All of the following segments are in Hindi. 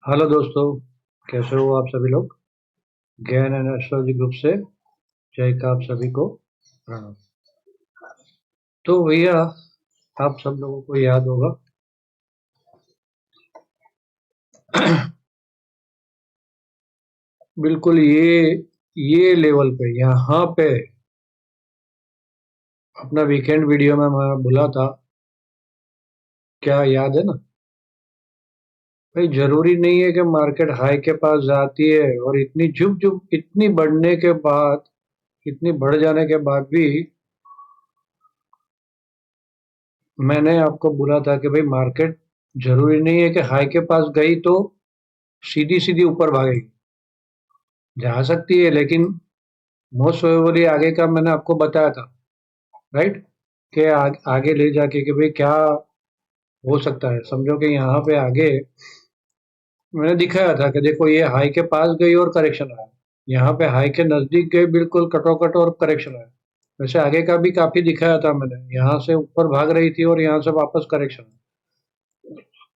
हेलो दोस्तों, कैसे हो आप सभी लोग। ज्ञान एंड एस्ट्रोलॉजी ग्रुप से जय का आप सभी को प्रणाम। तो भैया, आप सब लोगों को याद होगा बिल्कुल ये लेवल पे यहाँ पे अपना वीकेंड वीडियो में मैं बोला था, क्या याद है ना भाई। जरूरी नहीं है कि मार्केट हाई के पास जाती है और इतनी झुक झुक इतनी बढ़ने के बाद, इतनी बढ़ जाने के बाद भी मैंने आपको बोला था कि भाई मार्केट जरूरी नहीं है कि हाई के पास गई तो सीधी सीधी ऊपर भागेगी। जा सकती है लेकिन मोस्ट प्रोबेबली आगे का मैंने आपको बताया था, राइट। कि आगे ले जाके कि भाई क्या हो सकता है। समझो कि यहाँ पे आगे मैंने दिखाया था कि देखो ये हाई के पास गई और करेक्शन आया, यहाँ पे हाई के नजदीक गई बिल्कुल कटोकट और करेक्शन आया। वैसे आगे का भी काफी दिखाया था मैंने, यहाँ से ऊपर भाग रही थी और यहाँ से वापस करेक्शन।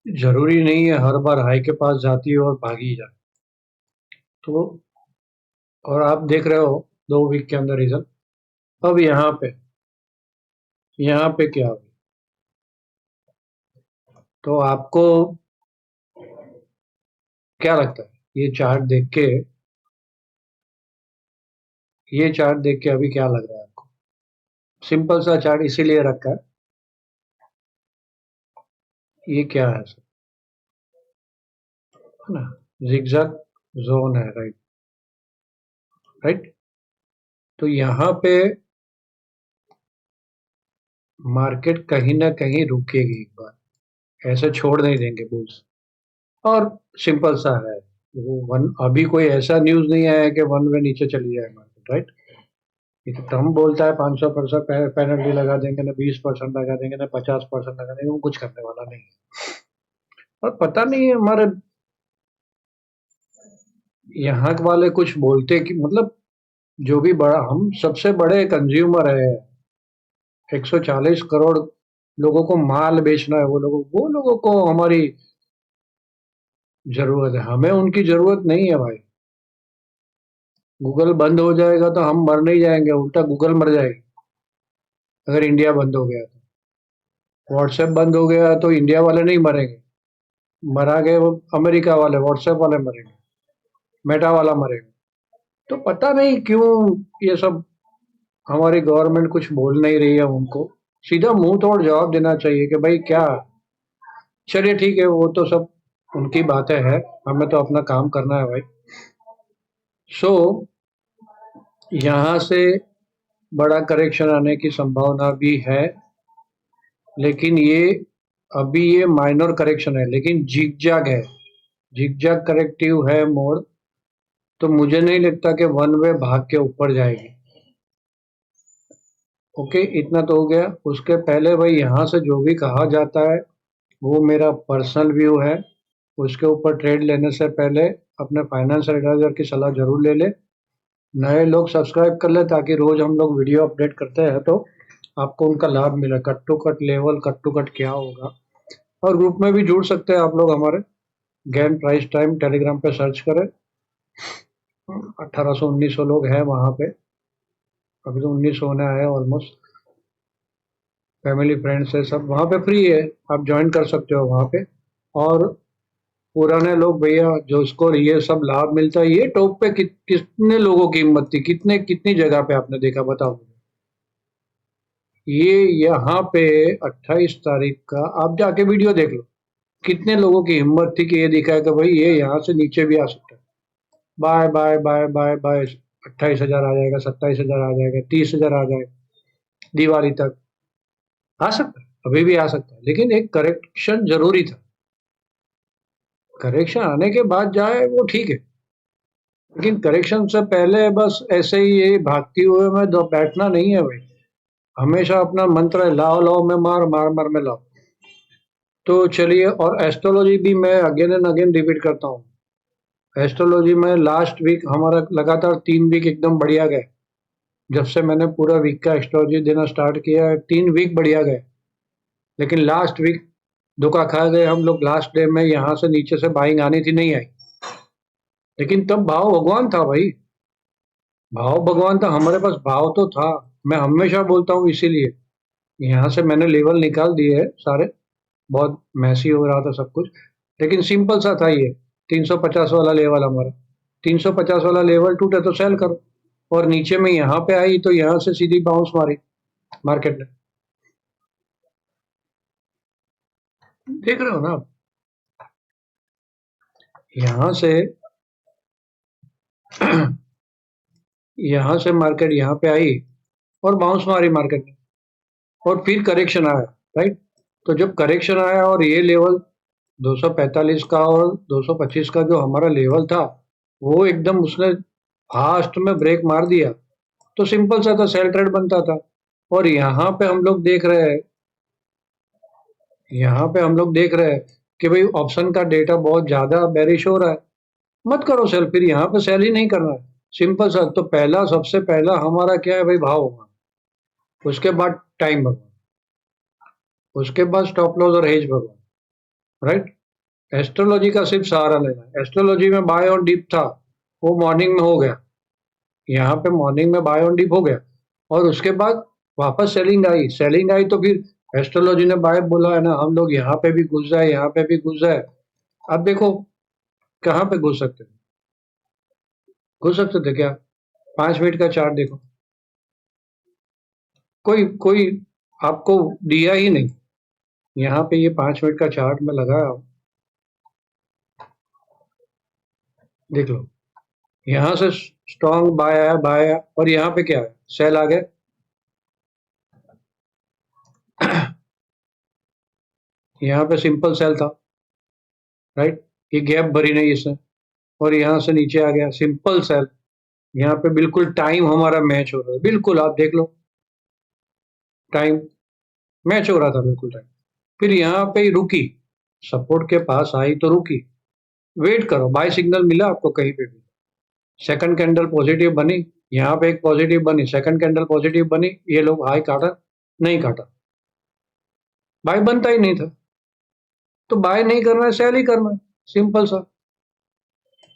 जरूरी नहीं है हर बार हाई के पास जाती है और भागी जाए। तो और आप देख रहे हो 2 वीक के अंदर रीजन। अब यहाँ पे क्या हो, तो आपको क्या लगता है ये चार्ट देख के अभी क्या लग रहा है आपको। सिंपल सा चार्ट इसीलिए रखा है। ये क्या है सर, है ना। जिगजैग जोन है, राइट। राइट। तो यहाँ पे मार्केट कहीं ना कहीं रुकेगी एक बार, ऐसे छोड़ नहीं देंगे बुल्स। और सिंपल सा है, वो वन अभी कोई ऐसा न्यूज नहीं आया है कि वन वे नीचे चली जाए मार्केट, राइट। ये तो ट्रम्प बोलता है 500% पेनल्टी लगा देंगे ना, 20% लगा देंगे ना, 50% लगा देंगे, वो कुछ करने वाला नहीं है। और पता नहीं है हमारे यहाँ वाले कुछ बोलते कि मतलब जो भी बड़ा, हम सबसे बड़े कंज्यूमर है। 140 करोड़ लोगों को माल बेचना है, वो लोगों को हमारी जरूरत है, हमें उनकी जरूरत नहीं है भाई। गूगल बंद हो जाएगा तो हम मर नहीं जाएंगे, उल्टा गूगल मर जाएगी। अगर इंडिया बंद हो गया तो व्हाट्सएप बंद हो गया तो इंडिया वाले नहीं मरेंगे, मरा गए वो अमेरिका वाले, व्हाट्सएप वाले मरेंगे, मेटा वाला मरेगा। तो पता नहीं क्यों ये सब हमारी गवर्नमेंट कुछ बोल नहीं रही है। उनको सीधा मुंह तोड़ जवाब देना चाहिए कि भाई क्या। चलिए ठीक है, वो तो सब उनकी बातें हैं, हमें तो अपना काम करना है भाई। सो यहाँ से बड़ा करेक्शन आने की संभावना भी है, लेकिन ये माइनर करेक्शन है, लेकिन जिगजैग है, जिगजैग करेक्टिव है मोड। तो मुझे नहीं लगता कि वन वे भाग के ऊपर जाएगी। ओके, इतना तो हो गया। उसके पहले भाई यहाँ से जो भी कहा जाता है वो मेरा पर्सनल व्यू है। उसके ऊपर ट्रेड लेने से पहले अपने फाइनेंस एडवाइजर की सलाह जरूर ले ले। नए लोग सब्सक्राइब कर ले ताकि रोज हम लोग वीडियो अपडेट करते हैं तो आपको उनका लाभ मिले। Cut to cut level, cut to cut क्या होगा। और ग्रुप में भी जुड़ सकते हैं आप लोग हमारे, गेम प्राइस टाइम टेलीग्राम पे सर्च करें। 1800-1900 लोग हैं वहाँ पे, अभी तो 1900 होने आए ऑलमोस्ट। फैमिली फ्रेंड्स है सब वहाँ पे, फ्री है, आप ज्वाइन कर सकते हो वहाँ पे। और पुराने लोग भैया जो इसको ये सब लाभ मिलता है, ये टॉप पे कितने लोगों की हिम्मत थी, कितनी जगह पे आपने देखा बताओ मुझे। ये यहाँ पे 28 तारीख का आप जाके वीडियो देख लो, कितने लोगों की हिम्मत थी कि ये दिखाया कि भाई ये यहाँ से नीचे भी आ सकता है। Buy buy buy buy buy, 28,000 आ जाएगा, 27,000 आ जाएगा, 30,000 आ जाएगा, दिवाली तक आ सकता है, अभी भी आ सकता है, लेकिन एक करेक्शन जरूरी था। करेक्शन आने के बाद जाए वो ठीक है, लेकिन करेक्शन से पहले बस ऐसे ही ये भागती हुए में दो बैठना नहीं है भाई। हमेशा अपना मंत्र है, लाओ लाओ में मार, मार मार में लाओ। तो चलिए, और एस्ट्रोलॉजी भी मैं अगेन एंड अगेन रिपीट करता हूँ। एस्ट्रोलॉजी में लास्ट वीक हमारा लगातार 3 वीक एकदम बढ़िया गए। जब से मैंने पूरा वीक का एस्ट्रोलॉजी देना स्टार्ट किया है, 3 वीक बढ़िया गए। लेकिन लास्ट वीक धोखा खा गए हम लोग। लास्ट डे में यहाँ से नीचे से बाइंग आनी थी, नहीं आई, लेकिन तब भाव भगवान था भाई, भाव भगवान था हमारे पास, भाव तो था। मैं हमेशा बोलता हूँ, इसीलिए यहाँ से मैंने लेवल निकाल दिए है सारे। बहुत मैसी हो रहा था सब कुछ, लेकिन सिंपल सा था ये। 350 वाला लेवल हमारा, 350 वाला लेवल टूटे तो सेल करो, और नीचे में यहाँ पे आई तो यहाँ से सीधी बाउंस मारी मार्केट ने। देख रहे हो ना आप, यहाँ से यहाँ से मार्केट यहाँ पे आई और बाउंस मारी मार्केट ने, और फिर करेक्शन आया, राइट। तो जब करेक्शन आया और ये लेवल 245 का और 225 का जो हमारा लेवल था, वो एकदम उसने फास्ट में ब्रेक मार दिया, तो सिंपल सा था, सेल ट्रेड बनता था। और यहाँ पे हम लोग देख रहे हैं, यहाँ पे हम लोग देख रहे हैं कि भाई ऑप्शन का डेटा बहुत ज्यादा बेरिश हो रहा है, मत करो सेल, फिर यहाँ पे सेल ही नहीं करना है, सिंपल सा। तो पहला, सबसे पहला हमारा क्या है भाई, भाव होगा, उसके बाद टाइम भगवान, उसके बाद स्टॉप लॉस और हेज भगवान, राइट। एस्ट्रोलॉजी का सिर्फ सहारा लेना है। एस्ट्रोलॉजी में बाय ऑन डिप था, वो मॉर्निंग में हो गया, यहाँ पे मॉर्निंग में बाय ऑन डिप हो गया, और उसके बाद वापस सेलिंग आई, सेलिंग आई तो फिर एस्ट्रोलॉजी ने बाय बोला है ना, हम लोग यहाँ पे भी घुस जाए, यहाँ पे भी घुस जाए। अब देखो कहाँ पे घुस सकते थे, घुस सकते थे क्या? 5 मिनट का चार्ट देखो, कोई कोई आपको दिया ही नहीं। यहाँ पे ये 5 मिनट का चार्ट में लगाया हूं, देख लो, यहाँ से स्ट्रॉन्ग बाय आया, बाय आया, और यहाँ पे क्या है, सेल आ गए। यहाँ पे सिंपल सेल था, राइट, ये गैप भरी नहीं इसने, और यहाँ से नीचे आ गया, सिंपल सेल। यहाँ पे बिल्कुल टाइम हमारा मैच हो रहा है, बिल्कुल आप देख लो, टाइम मैच हो रहा था बिल्कुल टाइम। फिर यहाँ पे ही रुकी, सपोर्ट के पास आई तो रुकी, वेट करो, बाय सिग्नल मिला आपको कहीं पे भी, सेकंड कैंडल पॉजिटिव बनी, यहाँ पे एक पॉजिटिव बनी, सेकंड कैंडल पॉजिटिव बनी, ये लोग हाई काटा, नहीं काटा, बाय बनता ही नहीं था। तो बाय नहीं करना है, सेल ही करना है, सिंपल सा।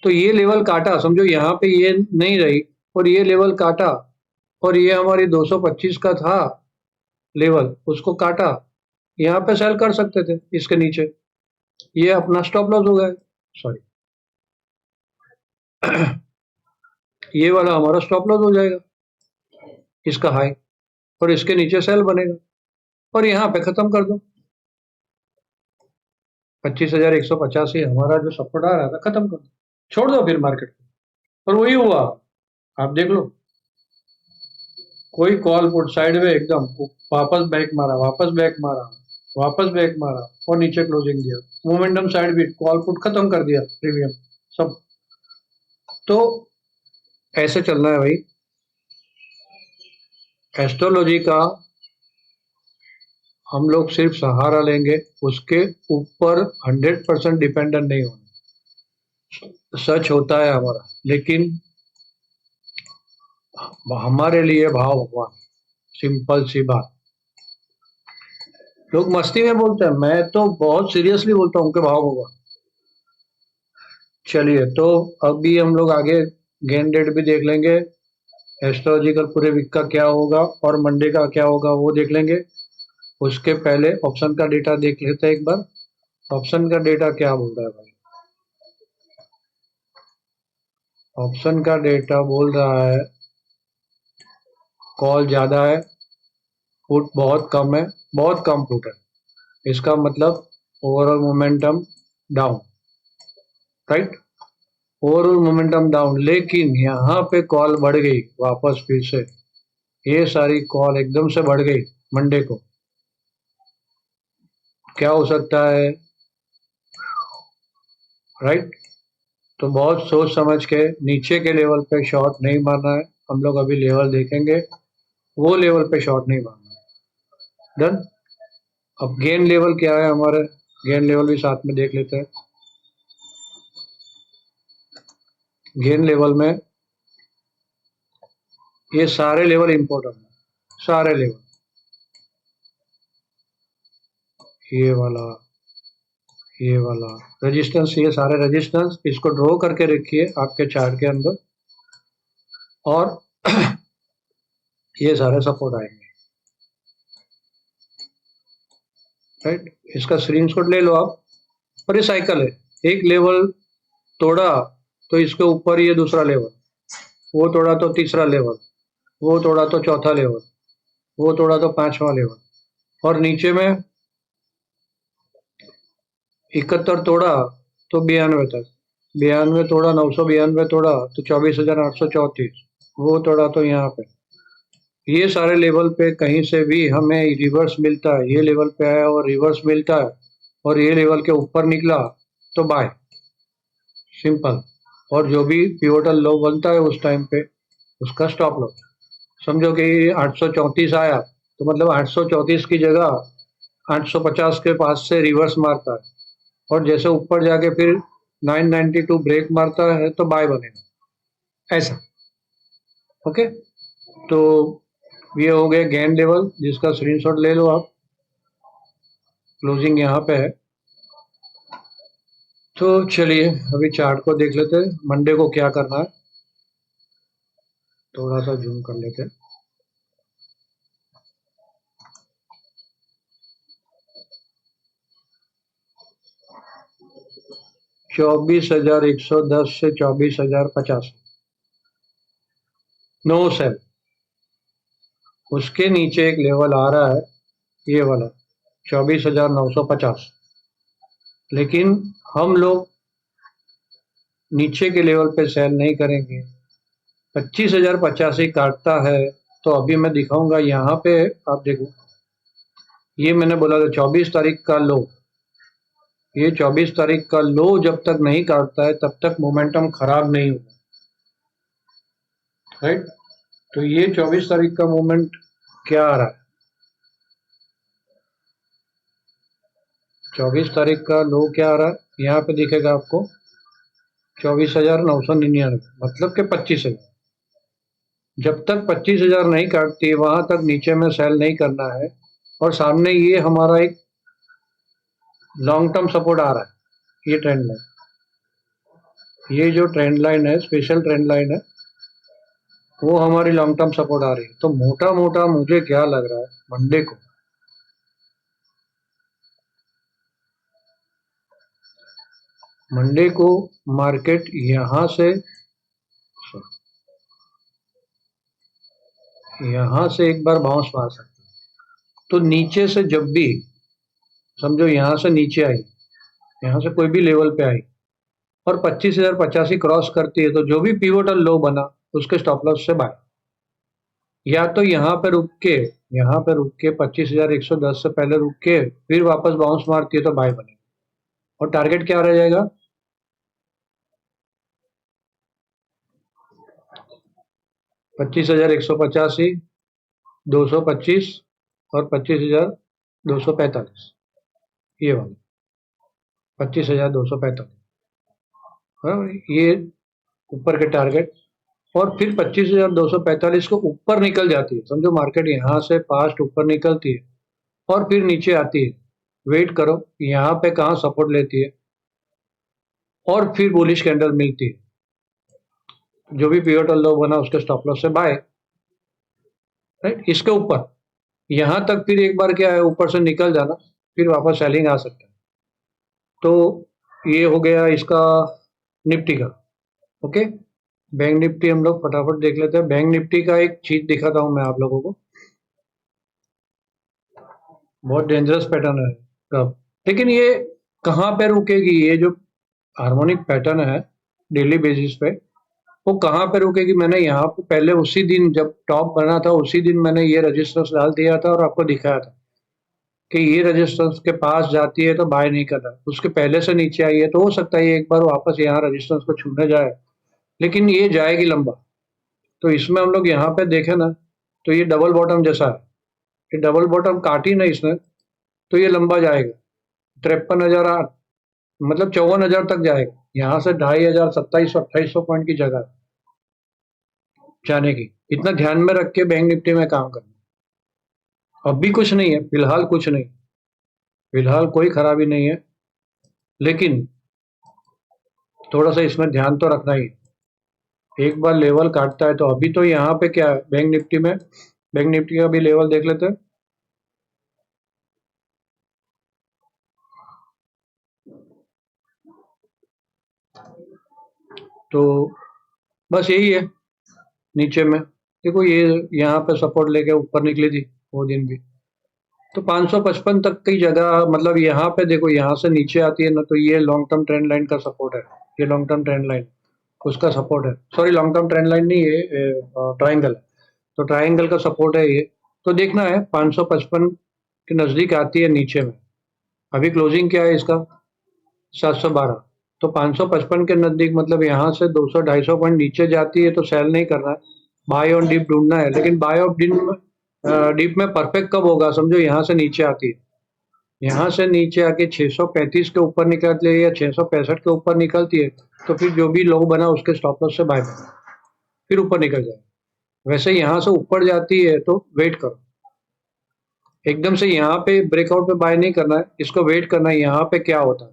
तो ये लेवल काटा, समझो यहाँ पे ये नहीं रही, और ये लेवल काटा, और ये हमारी 225 का था लेवल, उसको काटा, यहाँ पे सेल कर सकते थे इसके नीचे, ये अपना स्टॉप लॉस हो गया, सॉरी, ये वाला हमारा स्टॉप लॉस हो जाएगा, इसका हाई, और इसके नीचे सेल बनेगा, और यहाँ पे खत्म कर दो। 25,185 हमारा जो सपोर्ट आ रहा था, खत्म कर दो, छोड़ दो फिर मार्केट को। और वही हुआ, आप देख लो, कोई कॉल पुट साइड में एकदम, वापस बैक मारा, वापस बैक मारा, वापस बैक मारा, और नीचे क्लोजिंग दिया, मोमेंटम साइड भी कॉल पुट खत्म कर दिया, प्रीमियम सब। तो ऐसे चलना है भाई, एस्ट्रोलॉजी का हम लोग सिर्फ सहारा लेंगे, उसके ऊपर 100% डिपेंडेंट नहीं होना। सच होता है हमारा, लेकिन हमारे लिए भाव भगवान, सिंपल सी बात। लोग मस्ती में बोलते हैं, मैं तो बहुत सीरियसली बोलता हूँ कि भाव भगवान। चलिए, तो अभी हम लोग आगे गेन डेट भी देख लेंगे, एस्ट्रोलॉजिकल पूरे वीक का क्या होगा और मंडे का क्या होगा वो देख लेंगे। उसके पहले ऑप्शन का डेटा देख लेते हैं एक बार। ऑप्शन का डेटा क्या बोल रहा है भाई? ऑप्शन का डेटा बोल रहा है कॉल ज्यादा है, पुट बहुत कम है, बहुत कम पुट है, इसका मतलब overall momentum down, right, overall momentum down. लेकिन यहाँ पे कॉल बढ़ गई वापस फिर से, ये सारी कॉल एकदम से बढ़ गई मंडे को, क्या हो सकता है, राइट। तो बहुत सोच समझ के नीचे के लेवल पे शॉर्ट नहीं मारना है, हम लोग अभी लेवल देखेंगे, वो लेवल पे शॉर्ट नहीं मारना है, डन। अब गेन लेवल क्या है हमारे, गेन लेवल भी साथ में देख लेते हैं। गेन लेवल में ये सारे लेवल इंपॉर्टेंट है, सारे लेवल, ये वाला, ये वाला रेजिस्टेंस, ये सारे रेजिस्टेंस इसको ड्रॉ करके रखिए आपके चार्ट के अंदर, और ये सारे सपोर्ट आएंगे, राइट। इसका स्क्रीनशॉट ले लो आप। और ये साइकिल है, एक लेवल तोड़ा तो इसके ऊपर ये दूसरा लेवल, वो तोड़ा तो तीसरा लेवल, वो तोड़ा तो चौथा लेवल, वो तोड़ा तो पांचवा लेवल, और नीचे में 71 तोड़ा तो 92 तक, 92 तोड़ा 992 तोड़ा तो 24,834, वो तोड़ा तो यहाँ पे। ये सारे लेवल पे कहीं से भी हमें रिवर्स मिलता है, ये लेवल पे आया और रिवर्स मिलता है और ये लेवल के ऊपर निकला तो बाय, सिंपल। और जो भी पिवोटल लो बनता है उस टाइम पे उसका स्टॉप लो। समझो कि 834 आया तो मतलब 834 की जगह 850 के पास से रिवर्स मारता है, और जैसे ऊपर जाके फिर 992 ब्रेक मारता है तो बाय बनेगा, ऐसा। ओके, तो ये हो गए गेन लेवल, जिसका स्क्रीनशॉट ले लो आप। क्लोजिंग यहाँ पे है। तो चलिए अभी चार्ट को देख लेते हैं, मंडे को क्या करना है। थोड़ा सा जूम कर लेते हैं। चौबीस हजार 110 से 24,050, नो सेल। उसके नीचे एक लेवल आ रहा है, ये वाला 24,950, लेकिन हम लोग नीचे के लेवल पे सेल नहीं करेंगे। 25,085 काटता है तो अभी मैं दिखाऊंगा यहाँ पे, आप देखो ये मैंने बोला था 24 तारीख का लो, ये 24 तारीख का लो जब तक नहीं काटता है तब तक मोमेंटम खराब नहीं होगा, राइट। तो ये 24 तारीख का मोमेंट क्या आ रहा है, 24 तारीख का लो क्या आ रहा है, यहाँ पे दिखेगा आपको 24,999, मतलब कि 25,000। जब तक 25,000 नहीं काटती वहां तक नीचे में सेल नहीं करना है। और सामने ये हमारा एक लॉन्ग टर्म सपोर्ट आ रहा है, ये ट्रेंड लाइन, ये जो ट्रेंड लाइन है, स्पेशल ट्रेंड लाइन है, वो हमारी लॉन्ग टर्म सपोर्ट आ रही है। तो मोटा मोटा मुझे क्या लग रहा है, मंडे को मार्केट यहां से एक बार बाउंस मार सकती है। तो नीचे से जब भी समझो यहां से नीचे आई, यहां से कोई भी लेवल पे आई और 25,085 क्रॉस करती है, तो जो भी पिवोटल लो बना उसके स्टॉप लॉस से बाय, या तो यहाँ पे रुक के 25,110 से पहले रुक के फिर वापस बाउंस मारती है तो बाय बनेगा। और टारगेट क्या रह जाएगा, 25,185, 225 और 25,245, ये वाला 25,245, ये ऊपर के टारगेट। और फिर 25,245 को ऊपर निकल जाती है, समझो मार्केट यहाँ से पास्ट ऊपर निकलती है और फिर नीचे आती है, वेट करो यहाँ पे कहाँ सपोर्ट लेती है और फिर बुलिश कैंडल मिलती है, जो भी पिवोटल लो बना उसके स्टॉप लॉस से बाय, राइट। इसके ऊपर यहां तक फिर एक बार क्या है, ऊपर से निकल जाना, फिर वापस सेलिंग आ सकता है। तो ये हो गया इसका निफ्टी का। ओके, बैंक निफ्टी हम लोग फटाफट देख लेते हैं। बैंक निफ्टी का एक चीज दिखाता हूं मैं आप लोगों को, बहुत डेंजरस पैटर्न है कब, लेकिन ये कहाँ पे रुकेगी, ये जो हार्मोनिक पैटर्न है डेली बेसिस पे, वो कहाँ पे रुकेगी। मैंने यहाँ पे पहले उसी दिन जब टॉप बना था उसी दिन मैंने ये रजिस्टेंस डाल दिया था और आपको दिखाया था कि ये रजिस्टेंस के पास जाती है तो बाय नहीं करना, उसके पहले से नीचे आई है तो हो सकता है ये एक बार वापस यहाँ रजिस्टेंस को छूने जाए, लेकिन ये जाएगी लंबा। तो इसमें हम लोग यहाँ पे देखें ना, तो ये डबल बॉटम जैसा है, ये डबल बॉटम काटी ना इसने, तो ये लंबा जाएगा 53,008, मतलब 54,000 तक जाएगा। यहाँ से 2,500, 2700, 2800 पॉइंट की जगह जाने की, इतना ध्यान में रख के बैंक निफ्टी में काम करना। अब भी कुछ नहीं है फिलहाल, कुछ नहीं, फिलहाल कोई खराबी नहीं है। लेकिन थोड़ा सा इसमें ध्यान तो रखना ही, एक बार लेवल काटता है तो अभी तो यहाँ पे क्या है बैंक निफ्टी में, बैंक निफ्टी का भी लेवल देख लेते हैं। तो बस यही है, नीचे में देखो ये यहाँ पे सपोर्ट लेके ऊपर निकली थी वो दिन भी, तो 555 तक की जगह, मतलब यहाँ पे देखो यहाँ से नीचे आती है ना, तो ये लॉन्ग टर्म ट्रेंड लाइन का सपोर्ट है, ये लॉन्ग टर्म ट्रेंड लाइन उसका सपोर्ट है, sorry long term trend line नहीं, ये ट्राइंगल, तो ट्राइंगल का सपोर्ट है ये। तो देखना है 555 के नजदीक आती है नीचे में, अभी क्लोजिंग क्या है इसका 712, तो 555 के नजदीक मतलब यहाँ से 200-250 पॉइंट नीचे जाती है तो सेल नहीं करना है, बाय ऑन डीप ढूंढना है। लेकिन बाय ऑफ डीप में परफेक्ट कब होगा, समझो यहाँ से नीचे आती है, यहाँ से नीचे आके 635 के ऊपर निकलती है या 665 के ऊपर निकलती है, तो फिर जो भी लो बना उसके स्टॉप लॉस से बाय, फिर ऊपर निकल जाए। वैसे यहाँ से ऊपर जाती है तो वेट करो, एकदम से यहाँ पे ब्रेकआउट पे बाय नहीं करना है, इसको वेट करना है यहाँ पे क्या होता है,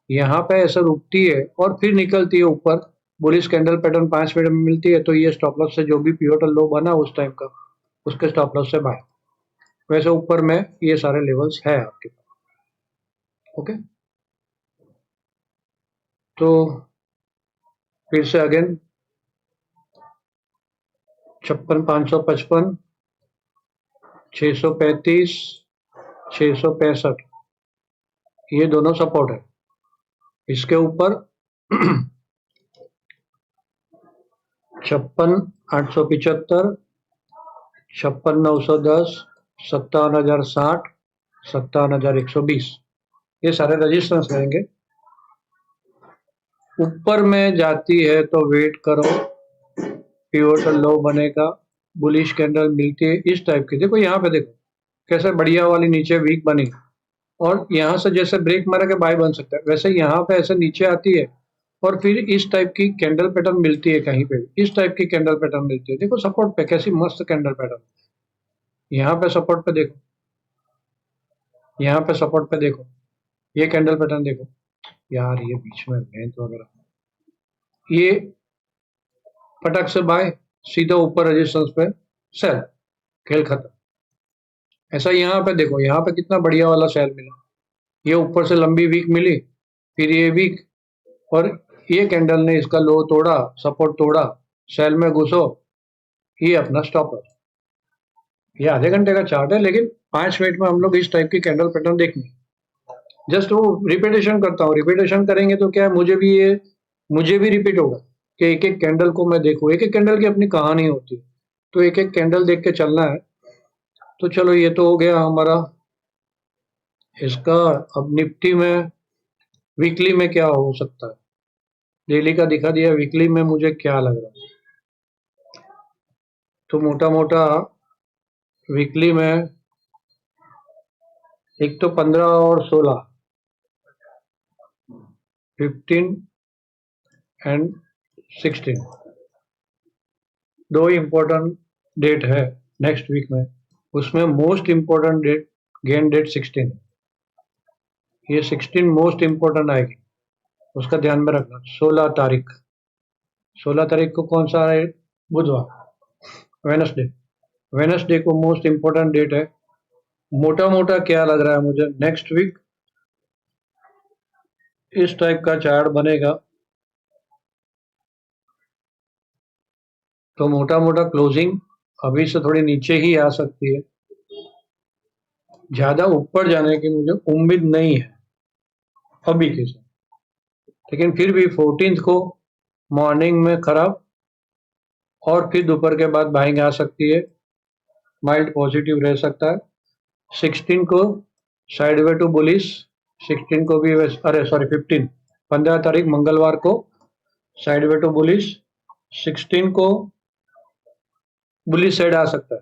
यहाँ पे ऐसा रुकती है और फिर निकलती है ऊपर, बुलिश कैंडल पैटर्न 5 मिनट में मिलती है, तो ये स्टॉप लॉस से जो भी पिवोटल लो बना उस टाइम का उसके स्टॉप लॉस से बाय। वैसे ऊपर में ये सारे लेवल्स है आपके पास। ओके, तो फिर से अगेन 56,555, 635, 665, ये दोनों सपोर्ट है। इसके ऊपर 56,875, 56,910, 57,060, 57,120, ये सारे रजिस्टेंस रहेंगे। ऊपर में जाती है तो वेट करो, पिवोटल लो बनेगा, बुलिश कैंडल मिलती है इस टाइप की, देखो यहाँ पे देखो कैसे बढ़िया वाली नीचे वीक बनी, और यहाँ से जैसे ब्रेक मारा के बाय बन सकता है, वैसे यहाँ पे ऐसे नीचे आती है और फिर इस टाइप की कैंडल पैटर्न मिलती है, कहीं पे भी इस टाइप की कैंडल पैटर्न मिलती है। देखो सपोर्ट पे कैसी मस्त कैंडल पैटर्न, यहाँ पे सपोर्ट पे देखो, यहाँ पे सपोर्ट पे देखो, ये कैंडल पैटर्न देखो यार, ये बीच में लेंथ वगैरह, ये फटक से बाय, सीधा ऊपर रेजिस्टेंस पे सेल, खेल खत्म। ऐसा यहाँ पे देखो, यहाँ पे कितना बढ़िया वाला सेल मिला, ये ऊपर से लंबी वीक मिली, फिर ये वीक, और ये कैंडल ने इसका लो तोड़ा, सपोर्ट तोड़ा, सेल में घुसो, ये अपना स्टॉप लॉस। ये आधे घंटे का चार्ट है, लेकिन 5 मिनट में हम लोग इस टाइप की कैंडल पैटर्न देखेंगे। जस्ट वो रिपीटेशन करता हूँ, रिपीटेशन करेंगे तो क्या है, मुझे भी रिपीट होगा कि एक एक कैंडल को मैं देखूँ, एक एक कैंडल की अपनी कहानी होती है, तो एक एक कैंडल देख के चलना है। तो चलो ये तो हो गया हमारा इसका। अब निफ्टी में वीकली में क्या हो सकता है, डेली का दिखा दिया, वीकली में मुझे क्या लग रहा है, तो मोटा मोटा वीकली में एक तो 15 और 16, 15 एंड 16, दो इम्पोर्टेंट डेट है नेक्स्ट वीक में, उसमें most important date gain date 16, ये 16 मोस्ट इम्पोर्टेंट आएगी, उसका ध्यान में रखना। 16 तारीख, 16 तारीख को कौन सा है, बुधवार, वेनसडे, वेनसडे को मोस्ट इम्पोर्टेंट डेट है। मोटा मोटा क्या लग रहा है मुझे, नेक्स्ट वीक इस टाइप का चार्ट बनेगा, तो मोटा मोटा क्लोजिंग अभी से थोड़ी नीचे ही आ सकती है, ज्यादा ऊपर जाने की मुझे उम्मीद नहीं है अभी के साथ, लेकिन फिर भी 14 को मॉर्निंग में खराब, और फिर दोपहर के बाद बाइंग आ सकती है, माइल्ड पॉजिटिव रह सकता है। 16 को साइडवे टू बुलिश, 16 को भी अरे सॉरी 15 तारीख मंगलवार को साइडवे टू बुलिश, 16 को बुलिश साइड आ सकता है,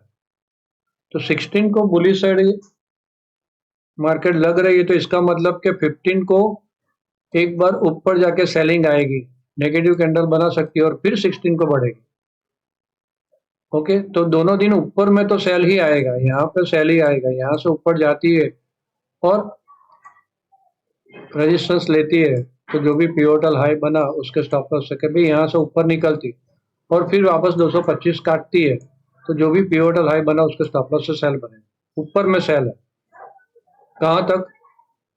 तो 16 को बुलिश साइड मार्केट लग रही है, तो इसका मतलब कि 15 को एक बार ऊपर जाके सेलिंग आएगी, नेगेटिव कैंडल बना सकती है और फिर 16 को बढ़ेगी। ओके, तो दोनों दिन ऊपर में तो सेल ही आएगा, यहाँ पे सेल ही आएगा, यहाँ से ऊपर जाती है और रेजिस्टेंस लेती है तो जो भी पिवोटल हाई बना उसके स्टॉप लॉस से कभी यहाँ से ऊपर निकलती और फिर वापस 225 काटती है तो जो भी पिवोटल हाई बना उसके स्टॉप लॉस से सेल बने, ऊपर में सेल है। कहाँ तक?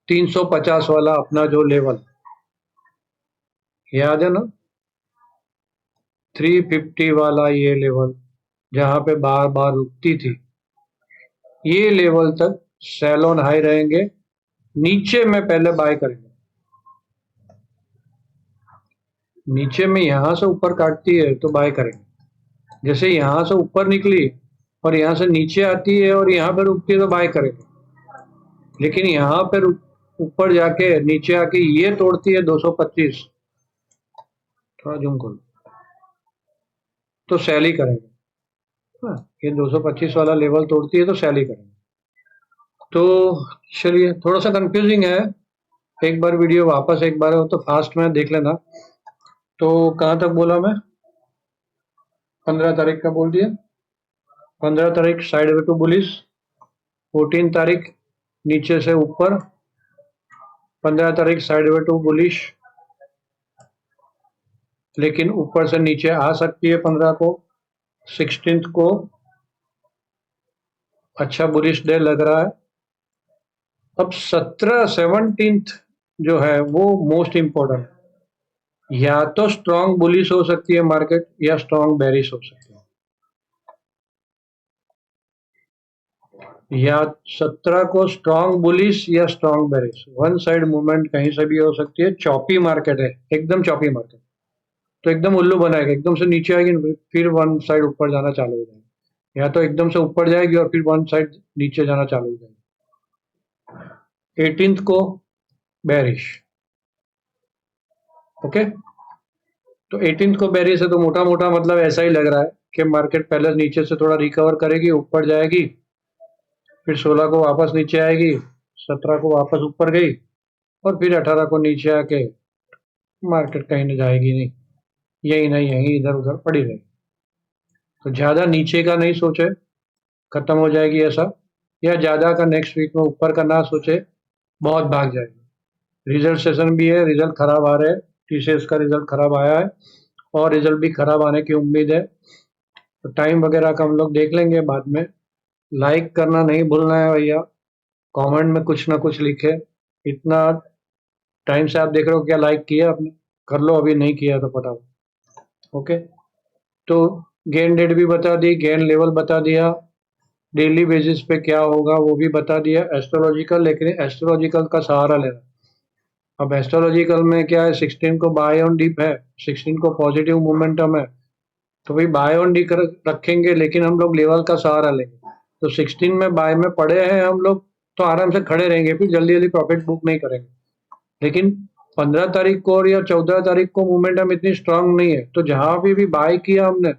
350 वाला अपना जो लेवल याद है ना, 350 वाला ये लेवल जहां पे बार बार रुकती थी, ये लेवल तक सेल ऑन हाई रहेंगे। नीचे में पहले बाय करेंगे, नीचे में यहां से ऊपर काटती है तो बाय करेंगे। जैसे यहां से ऊपर निकली और यहां से नीचे आती है और यहां पर रुकती है तो बाय करेंगे। लेकिन यहां पर ऊपर जाके नीचे आके ये तोड़ती है 225, थोड़ा जूम कर तो सेल ही करेंगे। हाँ, ये 225 वाला लेवल तोड़ती है तो सेल ही करेंगे। तो चलिए, थोड़ा सा कंफ्यूजिंग है, एक बार वीडियो वापस एक बार हो तो फास्ट में देख लेना। तो कहाँ तक बोला मैं? 15 तारीख का बोल दिया। 15 तारीख साइड वे टू बुलिश, 14 तारीख नीचे से ऊपर, 15 तारीख साइड वे टू बुलिश, लेकिन ऊपर से नीचे आ सकती है 15 को। 16 को अच्छा बुलिश डे लग रहा है। अब 17 जो है वो मोस्ट इंपॉर्टेंट, या तो स्ट्रॉन्ग बुलिश हो सकती है मार्केट या स्ट्रॉन्ग बेरिश हो सकती है। या 17 को स्ट्रॉन्ग बुलिश या strong bearish, one side movement कहीं से भी हो सकती है। चॉपी मार्केट है, एकदम चॉपी मार्केट, तो एकदम उल्लू बनाएगा, एकदम से नीचे आएगी फिर वन साइड ऊपर जाना चालू हो जाएगी, या तो एकदम से ऊपर जाएगी और फिर वन साइड नीचे जाना चालू हो जाएगी। 18 को बेरिश, ओके। तो 18 को बेरिश है तो मोटा मोटा मतलब ऐसा ही लग रहा है कि मार्केट पहले नीचे से थोड़ा रिकवर करेगी, ऊपर जाएगी, फिर 16 को वापस नीचे आएगी, 17 को वापस ऊपर गई और फिर 18 को नीचे आके मार्केट कहीं न जाएगी नहीं, यही नहीं यही इधर उधर पड़ी रहेगी। तो ज्यादा नीचे का नहीं सोचे खत्म हो जाएगी ऐसा, या ज्यादा का नेक्स्ट वीक में ऊपर का ना सोचे बहुत भाग जाएगी। रिजल्ट सेशन भी है, रिजल्ट खराब आ रहे हैं, टीसीएस का रिजल्ट खराब आया है और रिजल्ट भी खराब आने की उम्मीद है। तो टाइम वगैरह का हम लोग देख लेंगे बाद में। लाइक करना नहीं भूलना है भैया, कमेंट में कुछ ना कुछ लिखे। इतना टाइम से आप देख रहे हो, क्या लाइक किया आपने? कर लो, अभी नहीं किया तो फटाफट। ओके, तो गेन डेट भी बता दी, गेन लेवल बता दिया, डेली बेसिस पे क्या होगा वो भी बता दिया, एस्ट्रोलॉजिकल, लेकिन एस्ट्रोलॉजिकल का सहारा लेना। अब एस्ट्रोलॉजिकल में क्या है, 16 को बाय ऑन डिप है, 16 को पॉजिटिव मोमेंटम है, तो भाई बाय ऑन डिप रखेंगे, लेकिन हम लोग लेवल का सहारा लेंगे। तो 16 में बाय में पड़े हैं हम लोग तो आराम से खड़े रहेंगे, फिर जल्दी जल्दी प्रॉफिट बुक नहीं करेंगे। लेकिन 15 तारीख को और या 14 तारीख को मोमेंटम इतनी स्ट्रांग नहीं है, तो जहां भी बाय किया हमने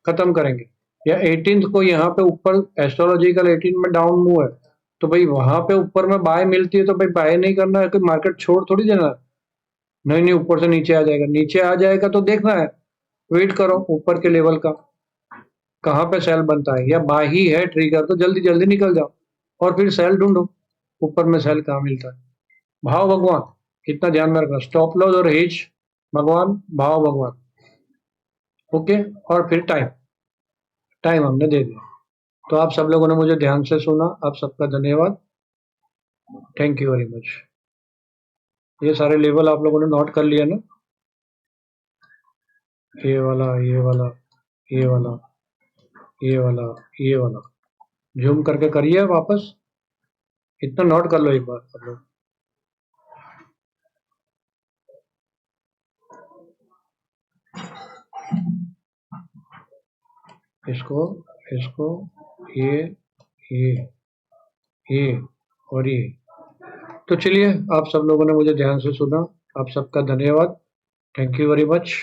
खत्म करेंगे। या 18 को यहाँ पे ऊपर एस्ट्रोलॉजिकल 18 में डाउन मूव है, तो भाई वहां पे ऊपर में बाय मिलती है तो भाई बाय नहीं करना है, कोई मार्केट छोड़ थोड़ी देना है। नहीं नहीं, ऊपर से नीचे आ जाएगा, नीचे आ जाएगा तो देखना है, वेट करो ऊपर के लेवल का कहाँ पे सेल बनता है, या बाय ही है ट्रिगर तो जल्दी जल्दी निकल जाओ और फिर सेल ढूंढो, ऊपर में सेल कहाँ मिलता है। भाव भगवान कितना ध्यान में रखना, स्टॉप लॉस और हेज भगवान, भाव भगवान, ओके। और फिर टाइम, टाइम हमने दे दिया। तो आप सब लोगों ने मुझे ध्यान से सुना, आप सबका धन्यवाद, थैंक यू वेरी मच। ये सारे लेवल आप लोगों ने नोट कर लिया ना, ये वाला ये वाला ये वाला ये वाला ये वाला, जूम करके करिए वापस, इतना नोट कर लो एक बार आप लोग। इसको इसको ये ये और ये। तो चलिए, आप सब लोगों ने मुझे ध्यान से सुना, आप सबका धन्यवाद, थैंक यू वेरी मच।